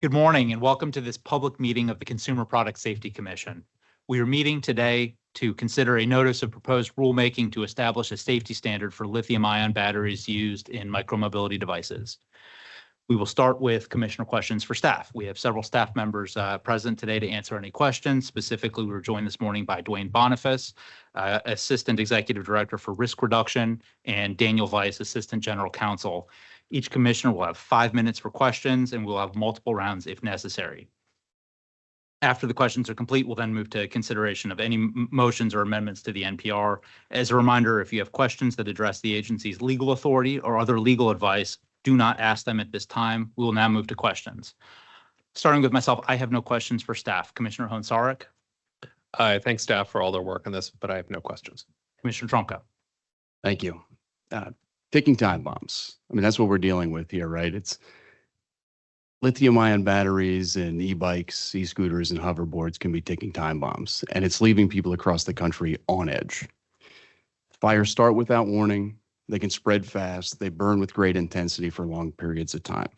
Good morning and welcome to this public meeting of the Consumer Product Safety Commission. We are meeting today to consider a notice of proposed rulemaking to establish a safety standard for lithium-ion batteries used in micromobility devices. We will start with commissioner questions for staff. We have several staff members present today to answer any questions. Specifically, we were joined this morning by Dwayne Boniface, Assistant Executive Director for Risk Reduction, and Daniel Weiss, Assistant General Counsel. Each commissioner will have 5 minutes for questions, and we'll have multiple rounds if necessary. After the questions are complete, we'll then move to consideration of any motions or amendments to the NPR. As a reminder, if you have questions that address the agency's legal authority or other legal advice, do not ask them at this time. We will now move to questions. Starting with myself, I have no questions for staff. Commissioner Honsarek? I thank staff for all their work on this, but I have no questions. Commissioner Trumka? Thank you. Ticking time bombs. I mean, that's what we're dealing with here, right? It's lithium-ion batteries and e-bikes, e-scooters, and hoverboards can be ticking time bombs, and it's leaving people across the country on edge. Fires start without warning. They can spread fast. They burn with great intensity for long periods of time.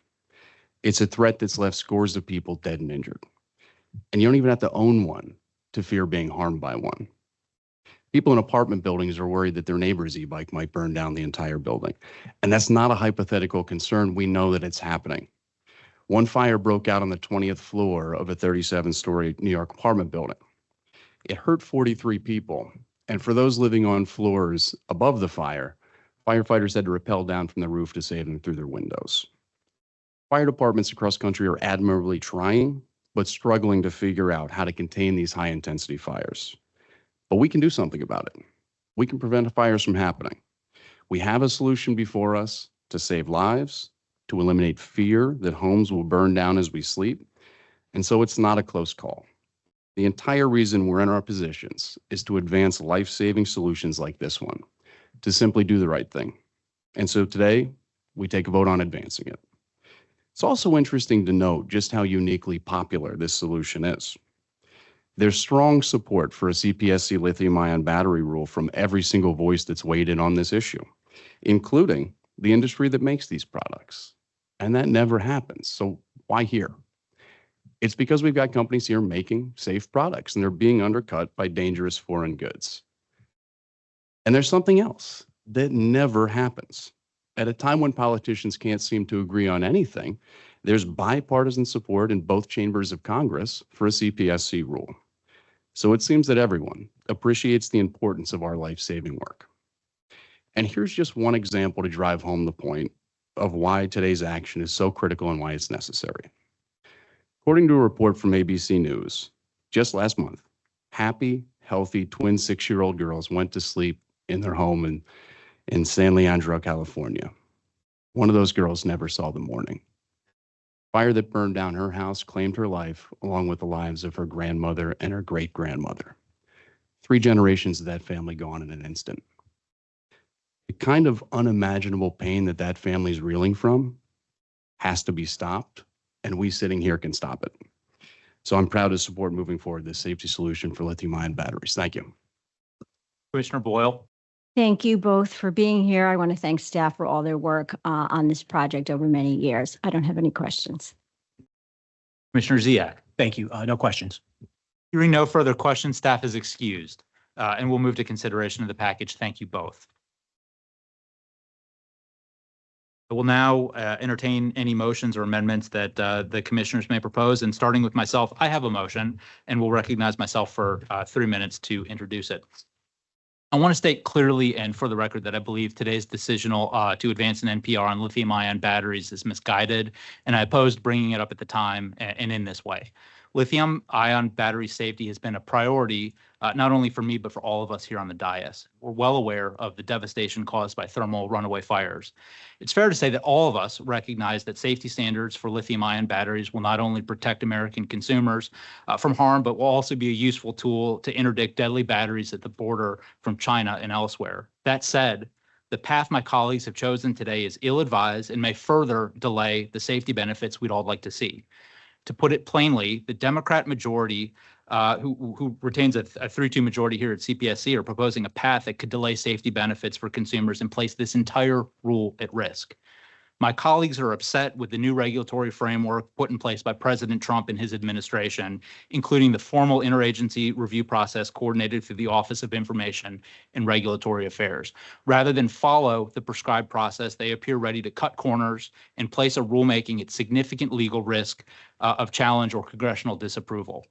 It's a threat that's left scores of people dead and injured. And you don't even have to own one to fear being harmed by one. People in apartment buildings are worried that their neighbor's e-bike might burn down the entire building. And that's not a hypothetical concern. We know that it's happening. One fire broke out on the 20th floor of a 37-story New York apartment building. It hurt 43 people. And for those living on floors above the fire, firefighters had to rappel down from the roof to save them through their windows. Fire departments across the country are admirably trying, but struggling to figure out how to contain these high-intensity fires. But we can do something about it. We can prevent fires from happening. We have a solution before us to save lives, to eliminate fear that homes will burn down as we sleep, and so it's not a close call. The entire reason we're in our positions is to advance life-saving solutions like this one, to simply do the right thing. And so today, we take a vote on advancing it. It's also interesting to note just how uniquely popular this solution is. There's strong support for a CPSC lithium-ion battery rule from every single voice that's weighed in on this issue, including the industry that makes these products. And that never happens. So why here? It's because we've got companies here making safe products, and they're being undercut by dangerous foreign goods. And there's something else that never happens. At a time when politicians can't seem to agree on anything, there's bipartisan support in both chambers of Congress for a CPSC rule. So it seems that everyone appreciates the importance of our life-saving work. And here's just one example to drive home the point of why today's action is so critical and why it's necessary. According to a report from ABC News, just last month, happy, healthy twin 6-year-old girls went to sleep in their home in San Leandro, California. One of those girls never saw the morning. Fire that burned down her house claimed her life, along with the lives of her grandmother and her great-grandmother. 3 generations of that family gone in an instant. The kind of unimaginable pain that that family's reeling from has to be stopped, and we sitting here can stop it. So I'm proud to support moving forward this safety solution for lithium-ion batteries. Thank you. Commissioner Boyle? Thank you both for being here. I want to thank staff for all their work on this project over many years. I don't have any questions. Commissioner Ziak? Thank you. No questions. Hearing no further questions, staff is excused, and we'll move to consideration of the package. Thank you both. I will now entertain any motions or amendments that the commissioners may propose. And starting with myself, I have a motion and will recognize myself for 3 minutes to introduce it. I want to state clearly and for the record that I believe today's decisional to advance an NPR on lithium-ion batteries is misguided, and I opposed bringing it up at the time and in this way. Lithium-ion battery safety has been a priority, not only for me, but for all of us here on the dais. We're well aware of the devastation caused by thermal runaway fires. It's fair to say that all of us recognize that safety standards for lithium-ion batteries will not only protect American consumers from harm, but will also be a useful tool to interdict deadly batteries at the border from China and elsewhere. That said, the path my colleagues have chosen today is ill-advised and may further delay the safety benefits we'd all like to see. To put it plainly, the Democrat majority, who retains a 3-2 majority here at CPSC, are proposing a path that could delay safety benefits for consumers and place this entire rule at risk. My colleagues are upset with the new regulatory framework put in place by President Trump and his administration, including the formal interagency review process coordinated through the Office of Information and Regulatory Affairs. Rather than follow the prescribed process, they appear ready to cut corners and place a rulemaking at significant legal risk of challenge or congressional disapproval.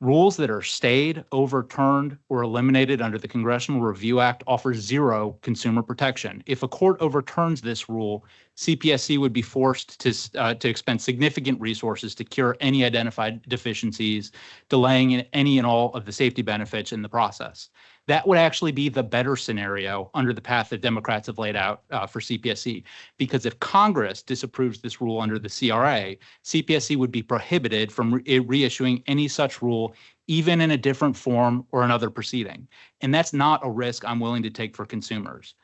Rules that are stayed, overturned, or eliminated under the Congressional Review Act offer zero consumer protection. If a court overturns this rule, CPSC would be forced to expend significant resources to cure any identified deficiencies, delaying any and all of the safety benefits in the process. That would actually be the better scenario under the path that Democrats have laid out for CPSC, because if Congress disapproves this rule under the CRA, CPSC would be prohibited from reissuing any such rule, even in a different form or another proceeding. And that's not a risk I'm willing to take for consumers.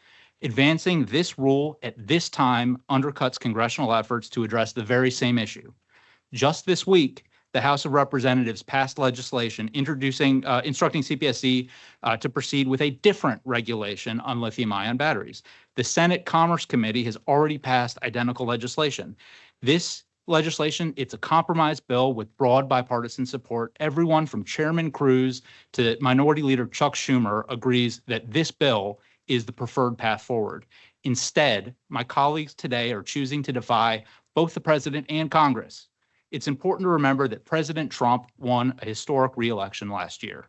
Advancing this rule at this time undercuts congressional efforts to address the very same issue. Just this week, the House of Representatives passed legislation instructing CPSC to proceed with a different regulation on lithium-ion batteries. The Senate Commerce Committee has already passed identical legislation. This legislation, it's a compromise bill with broad bipartisan support. Everyone from Chairman Cruz to Minority Leader Chuck Schumer agrees that this bill is the preferred path forward. Instead, my colleagues today are choosing to defy both the president and Congress. It's important to remember that President Trump won a historic re-election last year.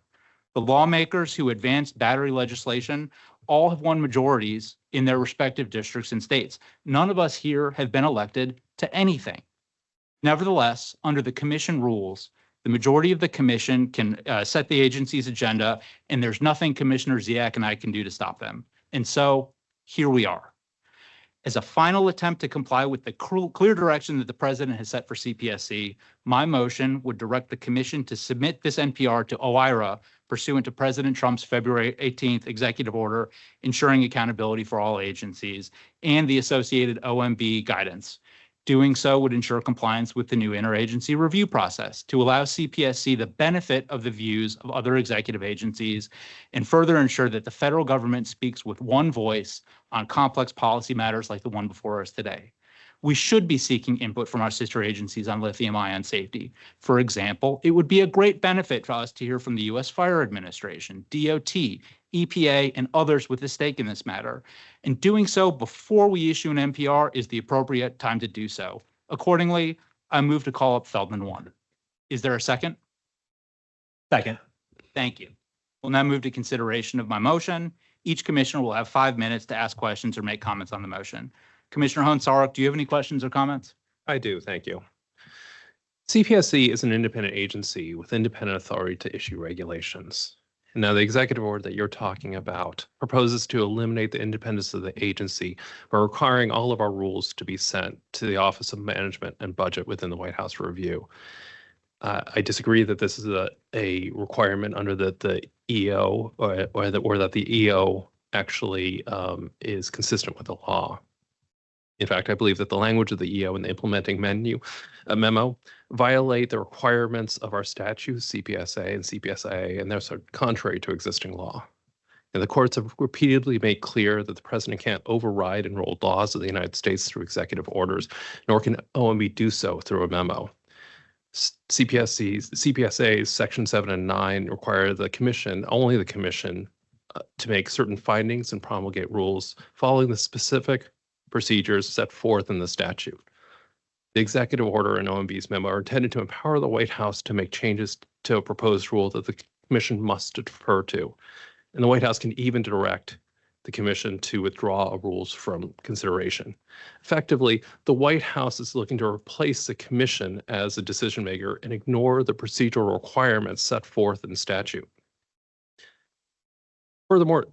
The lawmakers who advanced battery legislation all have won majorities in their respective districts and states. None of us here have been elected to anything. Nevertheless, under the commission rules, the majority of the commission can set the agency's agenda, and there's nothing Commissioner Ziak and I can do to stop them. And so here we are. As a final attempt to comply with the clear direction that the president has set for CPSC, my motion would direct the commission to submit this NPR to OIRA pursuant to President Trump's February 18th executive order ensuring accountability for all agencies and the associated OMB guidance. Doing so would ensure compliance with the new interagency review process to allow CPSC the benefit of the views of other executive agencies and further ensure that the federal government speaks with one voice on complex policy matters like the one before us today. We should be seeking input from our sister agencies on lithium-ion safety. For example, it would be a great benefit for us to hear from the U.S. Fire Administration, DOT, EPA, and others with a stake in this matter. And doing so before we issue an NPR is the appropriate time to do so. Accordingly, I move to call up Feldman 1. Is there a second? Second. Thank you. We'll now move to consideration of my motion. Each commissioner will have 5 minutes to ask questions or make comments on the motion. Commissioner Hohn-Sarek, do you have any questions or comments? I do, thank you. CPSC is an independent agency with independent authority to issue regulations. Now, the executive order that you're talking about proposes to eliminate the independence of the agency by requiring all of our rules to be sent to the Office of Management and Budget within the White House for review. I disagree that this is a requirement under the EO or that the EO actually is consistent with the law. In fact, I believe that the language of the EO and the implementing memo violate the requirements of our statutes, CPSA and CPSA, and they're sort of contrary to existing law. And the courts have repeatedly made clear that the president can't override enrolled laws of the United States through executive orders, nor can OMB do so through a memo. CPSA's Section 7 and 9 require the commission, only the commission, to make certain findings and promulgate rules following the specific procedures set forth in the statute. The executive order and OMB's memo are intended to empower the White House to make changes to a proposed rule that the commission must defer to. And the White House can even direct the commission to withdraw rules from consideration. Effectively, the White House is looking to replace the commission as a decision maker and ignore the procedural requirements set forth in statute. Furthermore,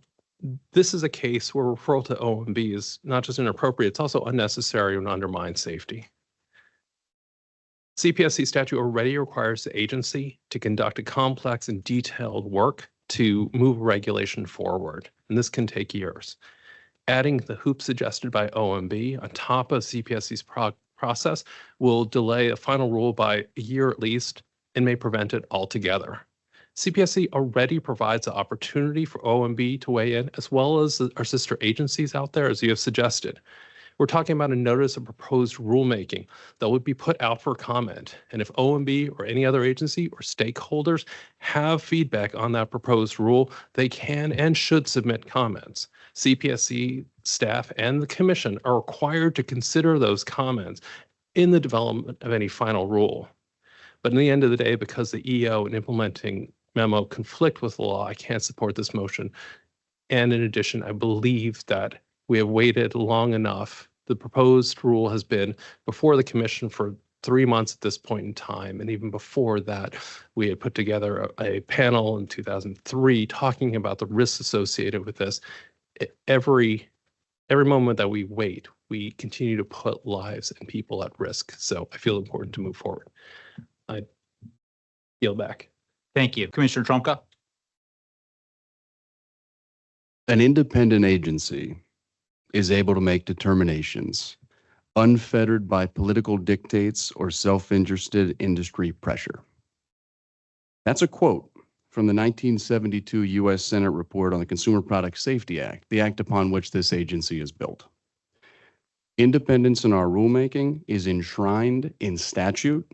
this is a case where referral to OMB is not just inappropriate, it's also unnecessary and undermines safety. CPSC statute already requires the agency to conduct a complex and detailed work to move regulation forward, and this can take years. Adding the hoop suggested by OMB on top of CPSC's process will delay a final rule by a year at least and may prevent it altogether. CPSC already provides the opportunity for OMB to weigh in, as well as our sister agencies out there, as you have suggested. We're talking about a notice of proposed rulemaking that would be put out for comment. And if OMB or any other agency or stakeholders have feedback on that proposed rule, they can and should submit comments. CPSC staff and the commission are required to consider those comments in the development of any final rule. But in the end of the day, because the EO and implementing memo conflict with the law, I can't support this motion. And in addition, I believe that we have waited long enough. The proposed rule has been before the commission for 3 months at this point in time. And even before that, we had put together a panel in 2003 talking about the risks associated with this. Every moment that we wait, we continue to put lives and people at risk. So I feel important to move forward. I yield back. Thank you. Commissioner Trumka? An independent agency is able to make determinations unfettered by political dictates or self-interested industry pressure. That's a quote from the 1972 U.S. Senate report on the Consumer Product Safety Act, the act upon which this agency is built. Independence in our rulemaking is enshrined in statute,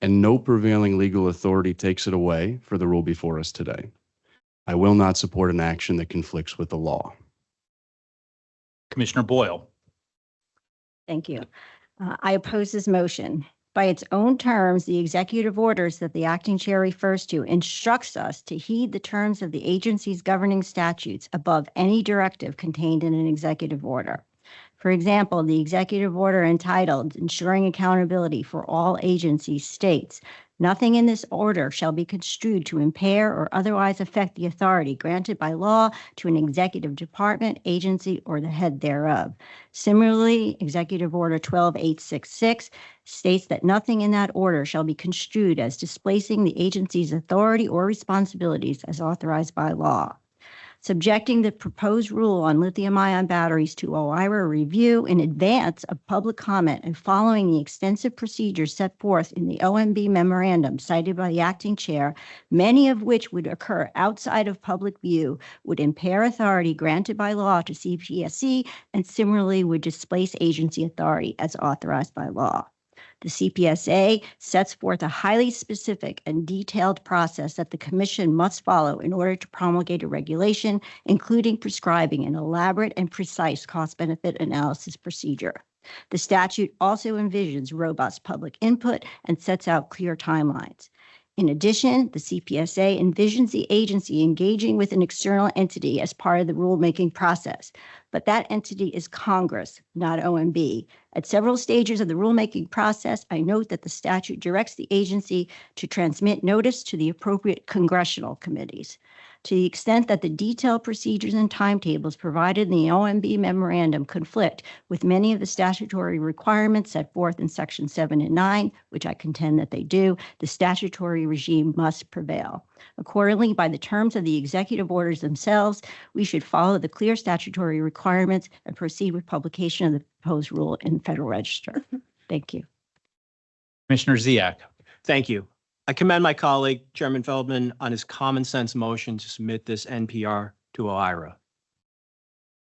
and no prevailing legal authority takes it away for the rule before us today. I will not support an action that conflicts with the law. Commissioner Boyle? Thank you. I oppose this motion. By its own terms, the executive orders that the acting chair refers to instructs us to heed the terms of the agency's governing statutes above any directive contained in an executive order. For example, the executive order entitled Ensuring Accountability for All Agencies states, "Nothing in this order shall be construed to impair or otherwise affect the authority granted by law to an executive department, agency, or the head thereof." Similarly, Executive Order 12866 states that nothing in that order shall be construed as displacing the agency's authority or responsibilities as authorized by law. Subjecting the proposed rule on lithium-ion batteries to OIRA review in advance of public comment and following the extensive procedures set forth in the OMB memorandum cited by the acting chair, many of which would occur outside of public view, would impair authority granted by law to CPSC and similarly would displace agency authority as authorized by law. The CPSA sets forth a highly specific and detailed process that the Commission must follow in order to promulgate a regulation, including prescribing an elaborate and precise cost-benefit analysis procedure. The statute also envisions robust public input and sets out clear timelines. In addition, the CPSA envisions the agency engaging with an external entity as part of the rulemaking process, but that entity is Congress, not OMB. At several stages of the rulemaking process, I note that the statute directs the agency to transmit notice to the appropriate congressional committees. To the extent that the detailed procedures and timetables provided in the OMB memorandum conflict with many of the statutory requirements set forth in Section 7 and 9, which I contend that they do, the statutory regime must prevail. Accordingly, by the terms of the executive orders themselves, we should follow the clear statutory requirements and proceed with publication of the proposed rule in the Federal Register. Thank you. Commissioner Ziak? Thank you. I commend my colleague, Chairman Feldman, on his common sense motion to submit this NPR to OIRA.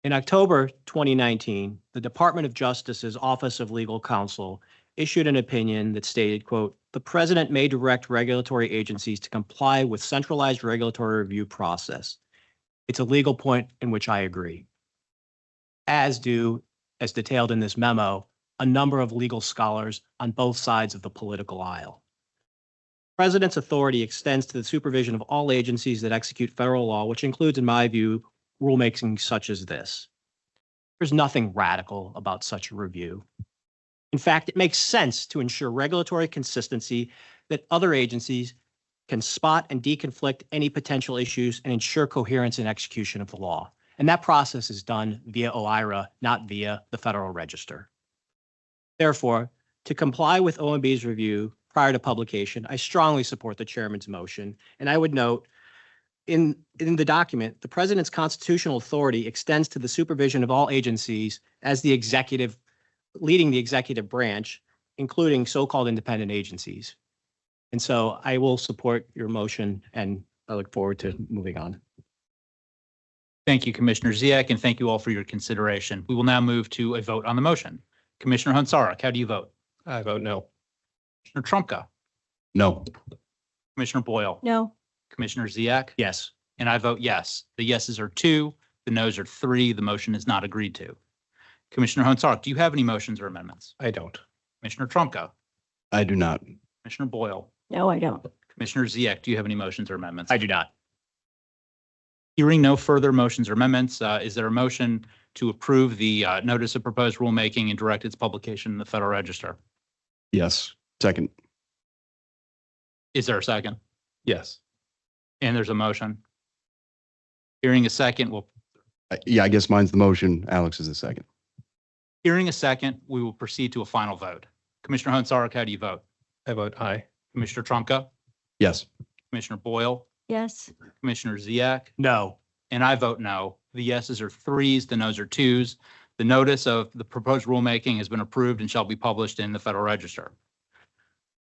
In October 2019, the Department of Justice's Office of Legal Counsel issued an opinion that stated, quote, "The president may direct regulatory agencies to comply with centralized regulatory review process." It's a legal point in which I agree, as do, as detailed in this memo, a number of legal scholars on both sides of the political aisle. The president's authority extends to the supervision of all agencies that execute federal law, which includes, in my view, rulemaking such as this. There's nothing radical about such a review. In fact, it makes sense to ensure regulatory consistency that other agencies can spot and deconflict any potential issues and ensure coherence in execution of the law. And that process is done via OIRA, not via the Federal Register. Therefore, to comply with OMB's review prior to publication, I strongly support the chairman's motion. And I would note, in the document, the president's constitutional authority extends to the supervision of all agencies as the executive, leading the executive branch, including so-called independent agencies. And so I will support your motion, and I look forward to moving on. Thank you, Commissioner Ziek, and thank you all for your consideration. We will now move to a vote on the motion. Commissioner Hunsarik, how do you vote? I vote no. Commissioner Trumka, No. Commissioner Boyle, No. Commissioner Ziek, Yes. and I vote yes. The yeses are 2, the nos are 3. The motion is not agreed to. Commissioner Hunsarik, do you have any motions or amendments? I don't. Commissioner Trumka, I do not. Commissioner Boyle, No, I don't. Commissioner Ziek, do you have any motions or amendments? I do not. Hearing no further motions or amendments, is there a motion to approve the notice of proposed rulemaking and direct its publication in the Federal Register? Yes. Second. Is there a second? Yes. And there's a motion. Hearing a second, Yeah, I guess mine's the motion. Alex is the second. hearing a second, we will proceed to a final vote. Commissioner Hunsarik, how do you vote? I vote aye. Commissioner Trumka, Yes. Commissioner Boyle, Yes. Commissioner Ziek, No. and I vote no. The yeses are 3s, the nos are 2s. The notice of the proposed rulemaking has been approved and shall be published in the Federal Register.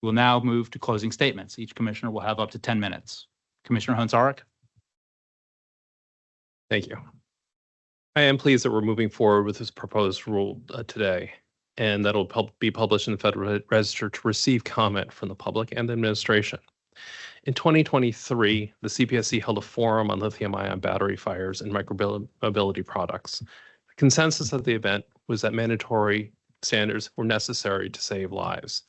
We'll now move to closing statements. Each commissioner will have up to 10 minutes. Commissioner Hunsarik? Thank you. I am pleased that we're moving forward with this proposed rule today, and that'll be published in the Federal Register to receive comment from the public and the administration. In 2023, the CPSC held a forum on lithium-ion battery fires and micromobility products. The consensus of the event was that mandatory standards were necessary to save lives.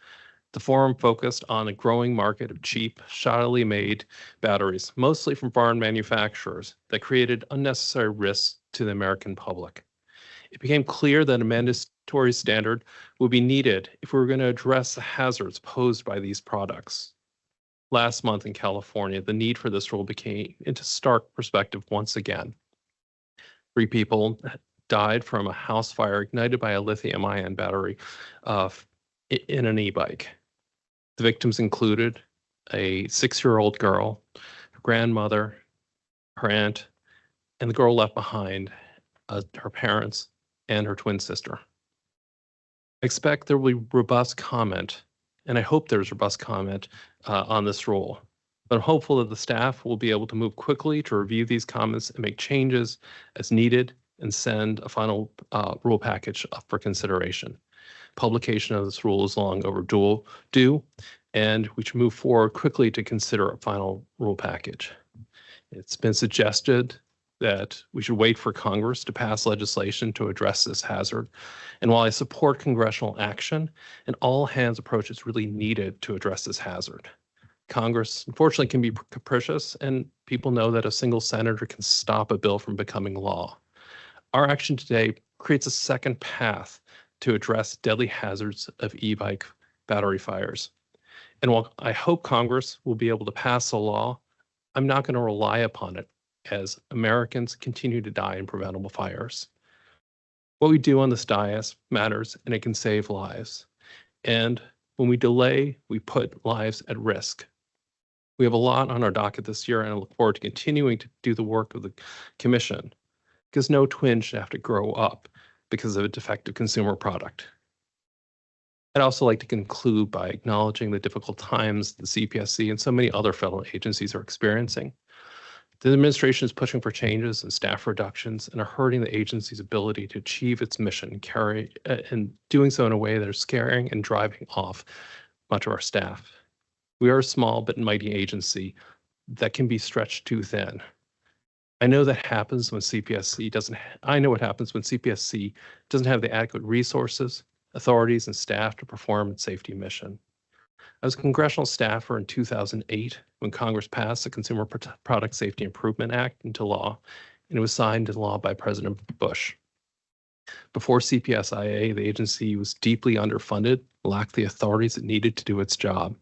The forum focused on a growing market of cheap, shoddily made batteries, mostly from foreign manufacturers, that created unnecessary risks to the American public. It became clear that a mandatory standard would be needed if we were going to address the hazards posed by these products. Last month in California, the need for this rule became into stark perspective once again. 3 people died from a house fire ignited by a lithium-ion battery in an e-bike. The victims included a 6-year-old girl, her grandmother, her aunt, and the girl left behind, her parents, and her twin sister. I expect there will be robust comment, and I hope there's robust comment on this rule. But I'm hopeful that the staff will be able to move quickly to review these comments and make changes as needed and send a final rule package up for consideration. Publication of this rule is long overdue, and we should move forward quickly to consider a final rule package. It's been suggested that we should wait for Congress to pass legislation to address this hazard. And while I support congressional action, an all-hands approach is really needed to address this hazard. Congress, unfortunately, can be capricious, and people know that a single senator can stop a bill from becoming law. Our action today creates a second path to address deadly hazards of e-bike battery fires. And while I hope Congress will be able to pass a law, I'm not going to rely upon it as Americans continue to die in preventable fires. What we do on this dais matters, and it can save lives. And when we delay, we put lives at risk. We have a lot on our docket this year, and I look forward to continuing to do the work of the Commission, because no twin should have to grow up because of a defective consumer product. I'd also like to conclude by acknowledging the difficult times the CPSC and so many other federal agencies are experiencing. The administration is pushing for changes and staff reductions and are hurting the agency's ability to achieve its mission and doing so in a way that is scaring and driving off much of our staff. We are a small but mighty agency that can be stretched too thin. I know that happens when CPSC doesn't have the adequate resources, authorities, and staff to perform its safety mission. I was a congressional staffer in 2008 when Congress passed the Consumer Product Safety Improvement Act into law, and it was signed into law by President Bush. Before CPSIA, the agency was deeply underfunded, lacked the authorities it needed to do its job.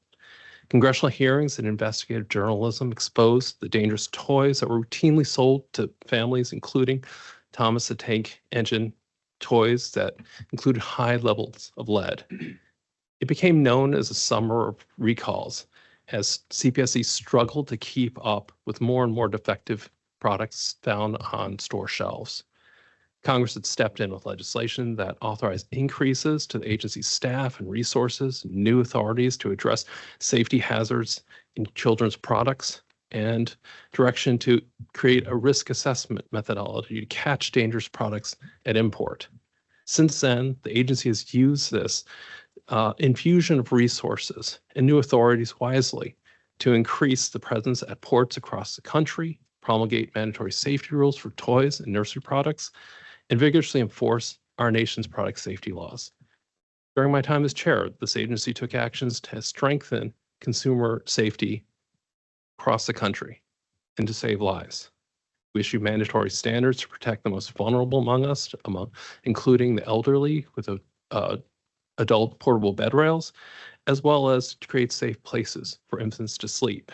Congressional hearings and investigative journalism exposed the dangerous toys that were routinely sold to families, including Thomas the Tank Engine toys that included high levels of lead. It became known as a summer of recalls as CPSC struggled to keep up with more and more defective products found on store shelves. Congress had stepped in with legislation that authorized increases to the agency's staff and resources, new authorities to address safety hazards in children's products. and direction to create a risk assessment methodology to catch dangerous products at import. Since then, the agency has used this infusion of resources and new authorities wisely to increase the presence at ports across the country, promulgate mandatory safety rules for toys and nursery products, and vigorously enforce our nation's product safety laws. During my time as chair, this agency took actions to strengthen consumer safety across the country and to save lives. We issue mandatory standards to protect the most vulnerable among us, including the elderly with adult portable bed rails, as well as to create safe places for infants to sleep.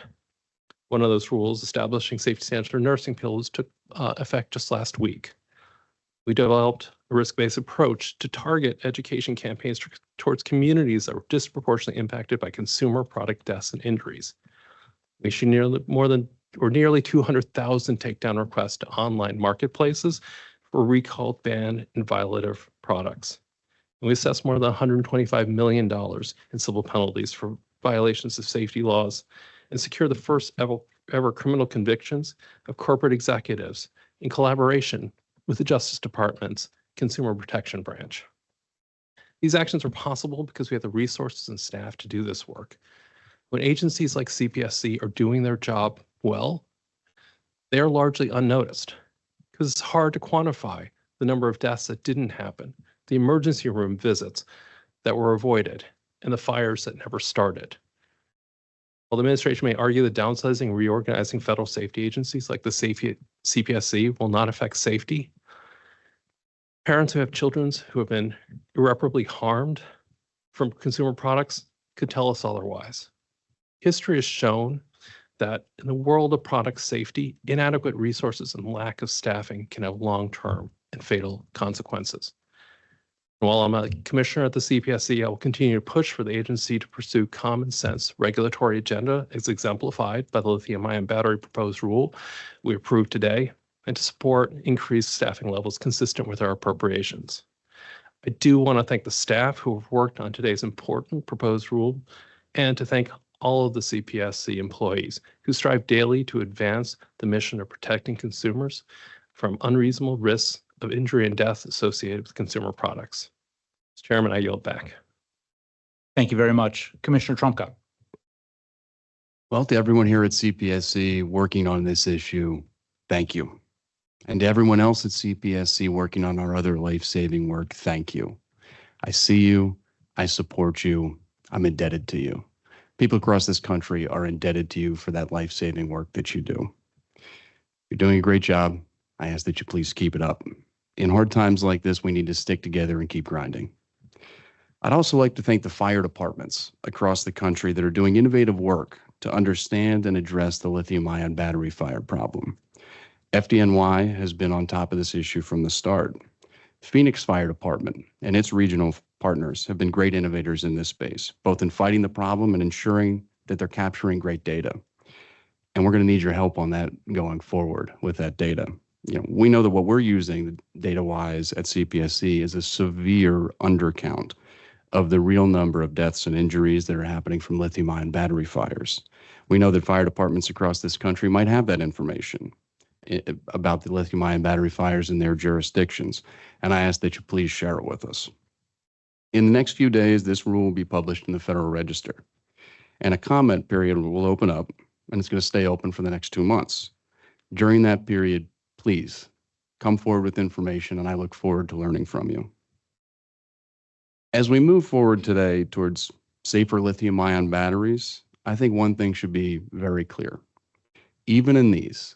One of those rules, establishing safety standards for nursing pillows, took effect just last week. We developed a risk-based approach to target education campaigns towards communities that were disproportionately impacted by consumer product deaths and injuries. We issued nearly 200,000 takedown requests to online marketplaces for recalled, banned, and violative products. And we assessed more than $125 million in civil penalties for violations of safety laws and secured the first ever criminal convictions of corporate executives in collaboration with the Justice Department's Consumer Protection Branch. These actions are possible because we have the resources and staff to do this work. When agencies like CPSC are doing their job well, they are largely unnoticed because it's hard to quantify the number of deaths that didn't happen, the emergency room visits that were avoided, and the fires that never started. While the administration may argue that downsizing and reorganizing federal safety agencies like the CPSC will not affect safety, parents who have children who have been irreparably harmed from consumer products could tell us otherwise. History has shown that in the world of product safety, inadequate resources and lack of staffing can have long-term and fatal consequences. While I'm a commissioner at the CPSC, I will continue to push for the agency to pursue common sense regulatory agenda as exemplified by the lithium-ion battery proposed rule we approved today, and to support increased staffing levels consistent with our appropriations. I do want to thank the staff who have worked on today's important proposed rule, and to thank all of the CPSC employees who strive daily to advance the mission of protecting consumers from unreasonable risks of injury and death associated with consumer products. Mr. Chairman, I yield back. Thank you very much. Commissioner Trumka. Well, to everyone here at CPSC working on this issue, thank you. And to everyone else at CPSC working on our other life-saving work, thank you. I see you. I support you. I'm indebted to you. People across this country are indebted to you for that life-saving work that you do. You're doing a great job. I ask that you please keep it up. In hard times like this, we need to stick together and keep grinding. I'd also like to thank the fire departments across the country that are doing innovative work to understand and address the lithium-ion battery fire problem. FDNY has been on top of this issue from the start. Phoenix Fire Department and its regional partners have been great innovators in this space, both in fighting the problem and ensuring that they're capturing great data. And we're going to need your help on that going forward with that data. We know that what we're using data-wise at CPSC is a severe undercount of the real number of deaths and injuries that are happening from lithium-ion battery fires. We know that fire departments across this country might have that information about the lithium-ion battery fires in their jurisdictions, and I ask that you please share it with us. In the next few days, this rule will be published in the Federal Register, and a comment period will open up, and it's going to stay open for the next 2 months. During that period, please come forward with information, and I look forward to learning from you. As we move forward today towards safer lithium-ion batteries, I think one thing should be very clear. Even in these,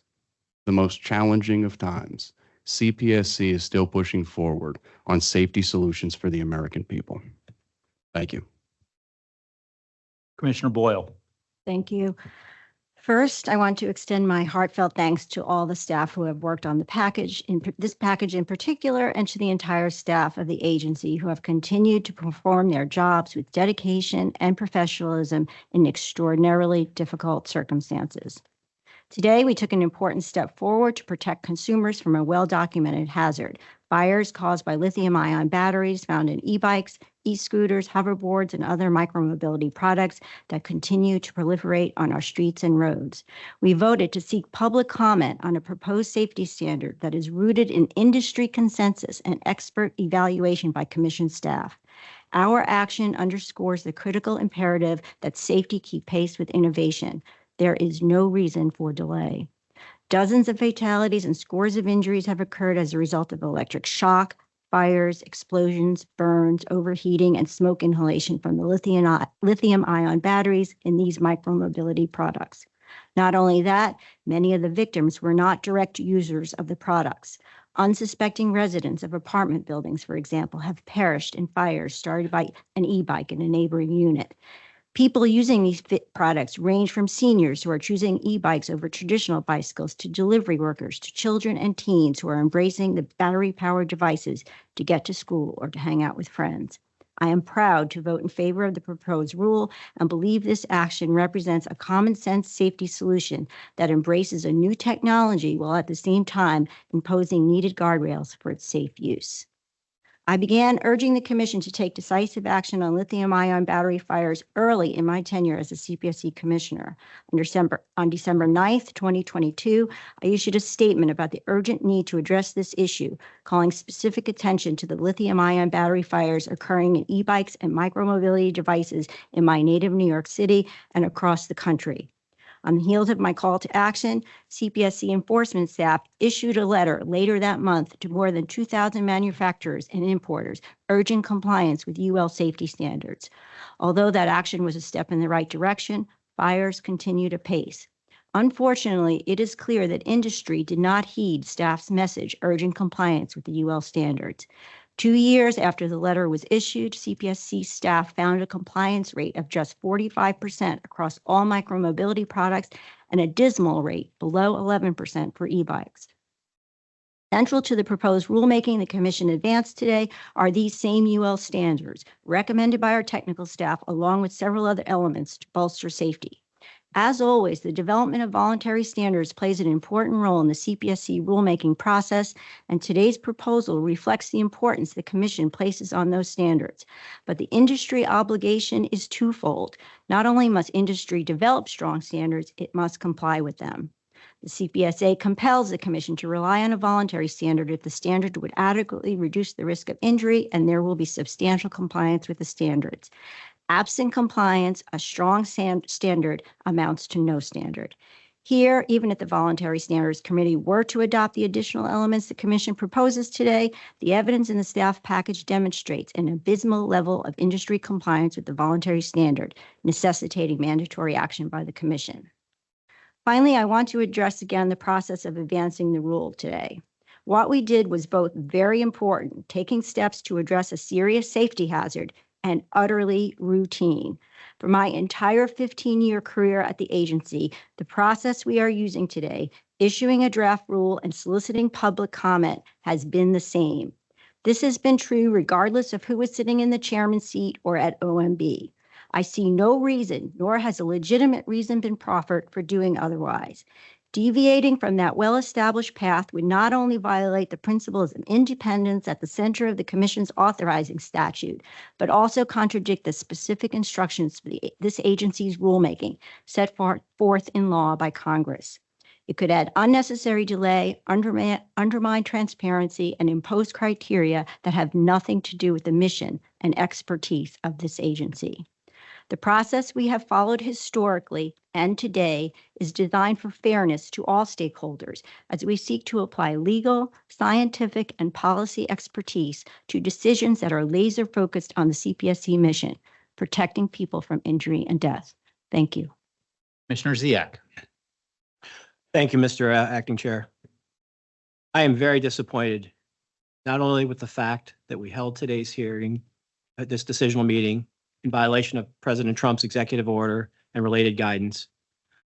the most challenging of times, CPSC is still pushing forward on safety solutions for the American people. Thank you. Commissioner Boyle. Thank you. First, I want to extend my heartfelt thanks to all the staff who have worked on this package in particular, and to the entire staff of the agency who have continued to perform their jobs with dedication and professionalism in extraordinarily difficult circumstances. Today, we took an important step forward to protect consumers from a well-documented hazard, fires caused by lithium-ion batteries found in e-bikes, e-scooters, hoverboards, and other micromobility products that continue to proliferate on our streets and roads. We voted to seek public comment on a proposed safety standard that is rooted in industry consensus and expert evaluation by Commission staff. Our action underscores the critical imperative that safety keep pace with innovation. There is no reason for delay. Dozens of fatalities and scores of injuries have occurred as a result of electric shock, fires, explosions, burns, overheating, and smoke inhalation from the lithium-ion batteries in these micromobility products. Not only that, many of the victims were not direct users of the products. Unsuspecting residents of apartment buildings, for example, have perished in fires started by an e-bike in a neighboring unit. People using these products range from seniors who are choosing e-bikes over traditional bicycles to delivery workers to children and teens who are embracing the battery-powered devices to get to school or to hang out with friends. I am proud to vote in favor of the proposed rule and believe this action represents a common-sense safety solution that embraces a new technology while at the same time imposing needed guardrails for its safe use. I began urging the Commission to take decisive action on lithium-ion battery fires early in my tenure as a CPSC Commissioner. On December 9th, 2022, I issued a statement about the urgent need to address this issue, calling specific attention to the lithium-ion battery fires occurring in e-bikes and micromobility devices in my native New York City and across the country. On the heels of my call to action, CPSC enforcement staff issued a letter later that month to more than 2,000 manufacturers and importers urging compliance with UL safety standards. Although that action was a step in the right direction, fires continued apace. Unfortunately, it is clear that industry did not heed staff's message urging compliance with the UL standards. 2 years after the letter was issued, CPSC staff found a compliance rate of just 45% across all micromobility products and a dismal rate below 11% for e-bikes. Central to the proposed rulemaking the Commission advanced today are these same UL standards recommended by our technical staff along with several other elements to bolster safety. As always, the development of voluntary standards plays an important role in the CPSC rulemaking process, and today's proposal reflects the importance the Commission places on those standards. But the industry obligation is twofold. Not only must industry develop strong standards, it must comply with them. The CPSA compels the Commission to rely on a voluntary standard if the standard would adequately reduce the risk of injury and there will be substantial compliance with the standards. Absent compliance, a strong standard amounts to no standard. Here, even if the Voluntary Standards Committee were to adopt the additional elements the Commission proposes today, the evidence in the staff package demonstrates an abysmal level of industry compliance with the voluntary standard, necessitating mandatory action by the Commission. Finally, I want to address again the process of advancing the rule today. What we did was both very important, taking steps to address a serious safety hazard, and utterly routine. For my entire 15-year career at the agency, the process we are using today, issuing a draft rule and soliciting public comment, has been the same. This has been true regardless of who is sitting in the chairman's seat or at OMB. I see no reason, nor has a legitimate reason been proffered for doing otherwise. Deviating from that well-established path would not only violate the principles of independence at the center of the Commission's authorizing statute, but also contradict the specific instructions for this agency's rulemaking set forth in law by Congress. It could add unnecessary delay, undermine transparency, and impose criteria that have nothing to do with the mission and expertise of this agency. The process we have followed historically and today is designed for fairness to all stakeholders as we seek to apply legal, scientific, and policy expertise to decisions that are laser focused on the CPSC mission, protecting people from injury and death. Thank you. Commissioner Ziak. Thank you, Mr. Acting Chair. I am very disappointed, not only with the fact that we held today's hearing at this decisional meeting in violation of President Trump's executive order and related guidance,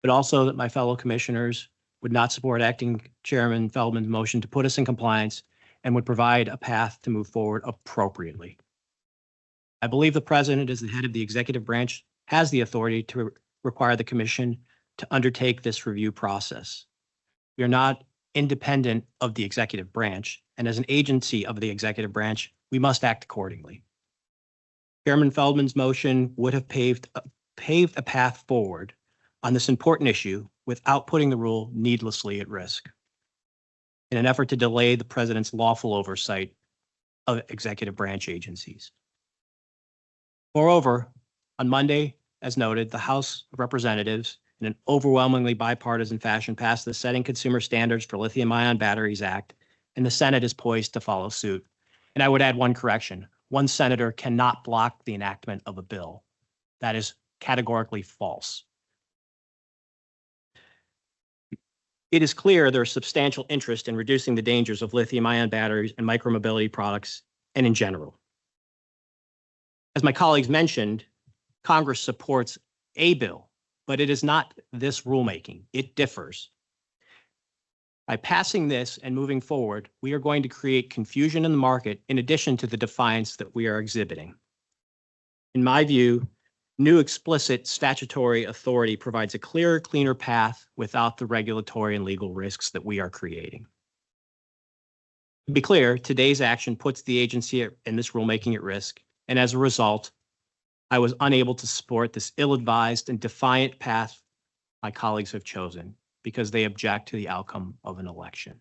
but also that my fellow commissioners would not support Acting Chairman Feldman's motion to put us in compliance and would provide a path to move forward appropriately. I believe the President, as the head of the executive branch, has the authority to require the Commission to undertake this review process. We are not independent of the executive branch, and as an agency of the executive branch, we must act accordingly. Chairman Feldman's motion would have paved a path forward on this important issue without putting the rule needlessly at risk in an effort to delay the president's lawful oversight of executive branch agencies. Moreover, on Monday, as noted, the House of Representatives, in an overwhelmingly bipartisan fashion, passed the Setting Consumer Standards for Lithium-Ion Batteries Act, and the Senate is poised to follow suit. And I would add one correction. One senator cannot block the enactment of a bill. That is categorically false. It is clear there is substantial interest in reducing the dangers of lithium-ion batteries and micromobility products, and in general. As my colleagues mentioned, Congress supports a bill, but it is not this rulemaking. It differs. By passing this and moving forward, we are going to create confusion in the market in addition to the defiance that we are exhibiting. In my view, new explicit statutory authority provides a clearer, cleaner path without the regulatory and legal risks that we are creating. To be clear, today's action puts the agency in this rulemaking at risk, and as a result, I was unable to support this ill-advised and defiant path my colleagues have chosen because they object to the outcome of an election.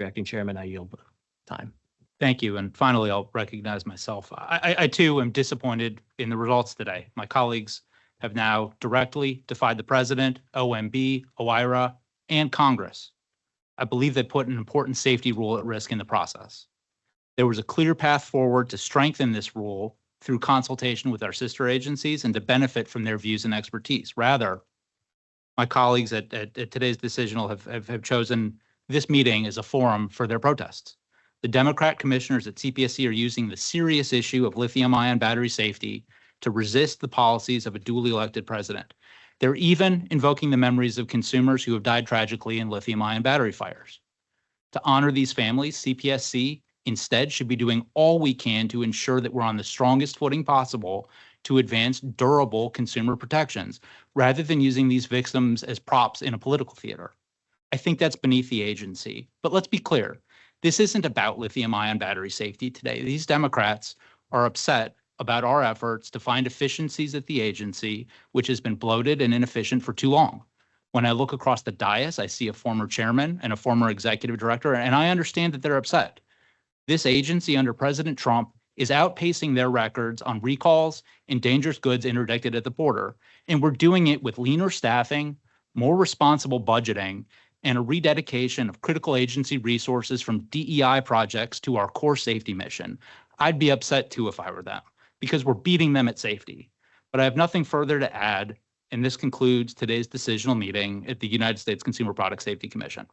Acting Chairman, I yield time. Thank you. And finally, I'll recognize myself. I too am disappointed in the results today. My colleagues have now directly defied the president, OMB, OIRA, and Congress. I believe they put an important safety rule at risk in the process. There was a clear path forward to strengthen this rule through consultation with our sister agencies and to benefit from their views and expertise. Rather, my colleagues at today's Decisional have chosen this meeting as a forum for their protests. The Democrat commissioners at CPSC are using the serious issue of lithium-ion battery safety to resist the policies of a duly elected president. They're even invoking the memories of consumers who have died tragically in lithium-ion battery fires. To honor these families, CPSC instead should be doing all we can to ensure that we're on the strongest footing possible to advance durable consumer protections, rather than using these victims as props in a political theater. I think that's beneath the agency. But let's be clear. This isn't about lithium-ion battery safety today. These Democrats are upset about our efforts to find efficiencies at the agency, which has been bloated and inefficient for too long. When I look across the dais, I see a former chairman and a former executive director, and I understand that they're upset. This agency under President Trump is outpacing their records on recalls and dangerous goods interdicted at the border, and we're doing it with leaner staffing, more responsible budgeting, and a rededication of critical agency resources from DEI projects to our core safety mission. I'd be upset too if I were them, because we're beating them at safety. But I have nothing further to add, and this concludes today's decisional meeting at the United States Consumer Product Safety Commission.